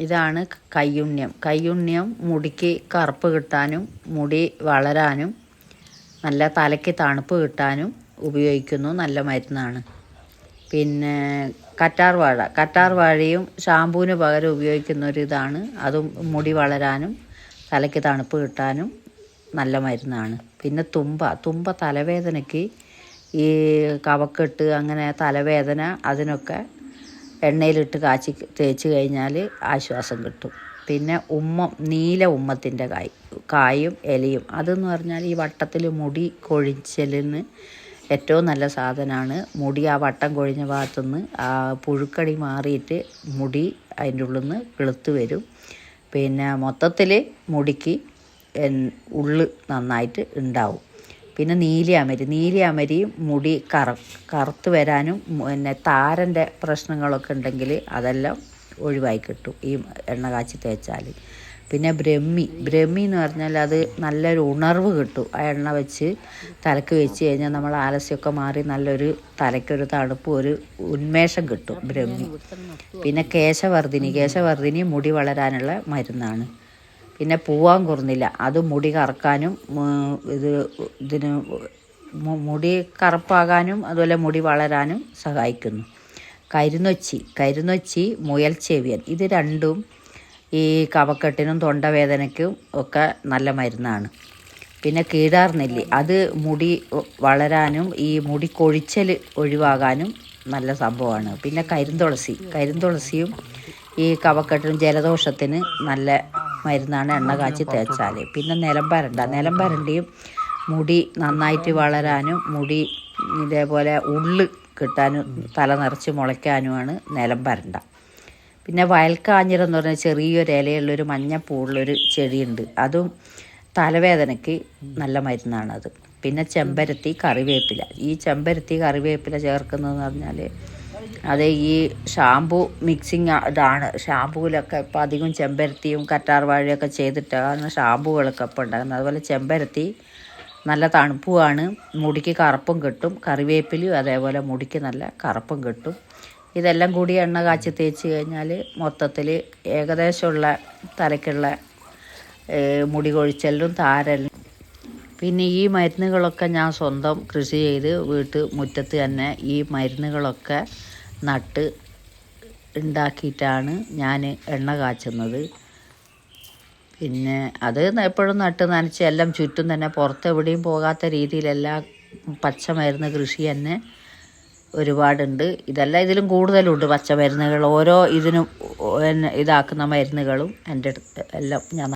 ഇതാണ് കയ്യുണ്യം. കയ്യുണ്യം മുടിക്ക് കറുപ്പ് കിട്ടാനും മുടി വളരാനും നല്ല തലയ്ക്ക് തണുപ്പ് കിട്ടാനും ഉപയോഗിക്കുന്നു. നല്ല മരുന്നാണ്. പിന്നെ കറ്റാർ വാഴയും ഷാമ്പൂവിന് പകരം ഉപയോഗിക്കുന്ന ഒരു ഇതാണ്. അതും മുടി വളരാനും തലയ്ക്ക് തണുപ്പ് കിട്ടാനും നല്ല മരുന്നാണ്. പിന്നെ തുമ്പ തലവേദനയ്ക്ക്, ഈ കഫക്കെട്ട് അങ്ങനെ തലവേദന അതിനൊക്കെ എണ്ണയിലിട്ട് കാച്ചി തേച്ച് കഴിഞ്ഞാൽ ആശ്വാസം കിട്ടും. പിന്നെ നീല ഉമ്മത്തിൻ്റെ കായും ഇലയും അതെന്ന് പറഞ്ഞാൽ ഈ വട്ടത്തിൽ മുടി കൊഴിച്ചലിന് ഏറ്റവും നല്ല സാധനമാണ്. മുടി ആ വട്ടം കൊഴിഞ്ഞ ഭാഗത്തുനിന്ന് ആ പുഴുക്കടി മാറിയിട്ട് മുടി അതിൻ്റെ ഉള്ളിൽ നിന്ന് കിളുത്ത് വരും. പിന്നെ മൊത്തത്തിൽ മുടിക്ക് ഉള്ള് നന്നായിട്ട് ഉണ്ടാവും. പിന്നെ നീലിയാമരി മുടി കറുത്ത് വരാനും പിന്നെ താരൻ്റെ പ്രശ്നങ്ങളൊക്കെ ഉണ്ടെങ്കിൽ അതെല്ലാം ഒഴിവായി കിട്ടും ഈ എണ്ണ കാച്ചി തേച്ചാൽ. പിന്നെ ബ്രഹ്മി എന്ന് പറഞ്ഞാൽ അത് നല്ലൊരു ഉണർവ് കിട്ടും. ആ എണ്ണ വെച്ച് തലക്ക് വെച്ച് കഴിഞ്ഞാൽ നമ്മൾ ആലസ്യമൊക്കെ മാറി നല്ലൊരു തലയ്ക്കൊരു തണുപ്പ്, ഒരു ഉന്മേഷം കിട്ടും ബ്രഹ്മി. പിന്നെ കേശവർദ്ധിനി മുടി വളരാനുള്ള മരുന്നാണ്. പിന്നെ പൂവാങ്കുറുന്നില അത് മുടി കറക്കാനും ഇതിന് മുടി കറുപ്പാകാനും അതുപോലെ മുടി വളരാനും സഹായിക്കുന്നു. കരിനൊച്ചി മുയൽച്ചെവിയൻ ഇത് രണ്ടും ഈ കഫക്കെട്ടിനും തൊണ്ടവേദനയ്ക്കും ഒക്കെ നല്ല മരുന്നാണ്. പിന്നെ കീഴാർനെല്ലി അത് മുടി വളരാനും ഈ മുടി കൊഴിച്ചൽ ഒഴിവാകാനും നല്ല സംഭവമാണ്. പിന്നെ കരിന്തുളസിയും ഈ കഫക്കെട്ടിനും ജലദോഷത്തിന് നല്ല മരുന്നാണ് എണ്ണ കാച്ചി തേച്ചാൽ. പിന്നെ നിലംപരണ്ടിയും മുടി നന്നായിട്ട് വളരാനും മുടി ഇതേപോലെ ഉള്ള് കിട്ടാനും തല നിറച്ച് മുളയ്ക്കാനുമാണ് നിലംപരണ്ട. പിന്നെ വയൽക്കാഞ്ഞിരം എന്ന് പറഞ്ഞാൽ ചെറിയൊരു ഇലയുള്ളൊരു മഞ്ഞപ്പൂവുള്ളൊരു ചെടിയുണ്ട്. അതും തലവേദനയ്ക്ക് നല്ല മരുന്നാണത്. പിന്നെ ചെമ്പരത്തി കറിവേപ്പില ചേർക്കുന്നതെന്ന് പറഞ്ഞാൽ അത് ഈ ഷാമ്പു മിക്സിങ് ഇതാണ്. ഷാമ്പൂവിലൊക്കെ ഇപ്പം അധികം ചെമ്പരത്തിയും കറ്റാർവാഴയൊക്കെ ചെയ്തിട്ടാണ് ഷാമ്പുകളൊക്കെ ഇപ്പം ഉണ്ടാകുന്നത്. അതുപോലെ ചെമ്പരത്തി നല്ല തണുപ്പുമാണ്, മുടിക്ക് കറുപ്പും കിട്ടും. കറിവേപ്പിലയും അതേപോലെ മുടിക്ക് നല്ല കറുപ്പും കിട്ടും. ഇതെല്ലാം കൂടി എണ്ണ കാച്ചി തേച്ച് കഴിഞ്ഞാൽ മൊത്തത്തിൽ ഏകദേശമുള്ള തലയ്ക്കുള്ള മുടി കൊഴിച്ചലിനും താരലും. പിന്നെ ഈ മരുന്നുകളൊക്കെ ഞാൻ സ്വന്തം കൃഷി ചെയ്ത് മുറ്റത്ത് തന്നെ ഈ മരുന്നുകളൊക്കെ നട്ട് ഉണ്ടാക്കിയിട്ടാണ് ഞാൻ എണ്ണ കാച്ചുന്നത്. പിന്നെ അത് എപ്പോഴും നട്ട് നനച്ച് എല്ലാം ചുറ്റും തന്നെ പുറത്തെവിടെയും പോകാത്ത രീതിയിലെല്ലാം പച്ചമരുന്ന് കൃഷി തന്നെ ഒരുപാടുണ്ട്. ഇതിലും കൂടുതലുണ്ട് പച്ചമരുന്നുകൾ. ഓരോ ഇതിനും ഇതാക്കുന്ന മരുന്നുകളും എൻ്റെ അടുത്ത് എല്ലാം ഞാൻ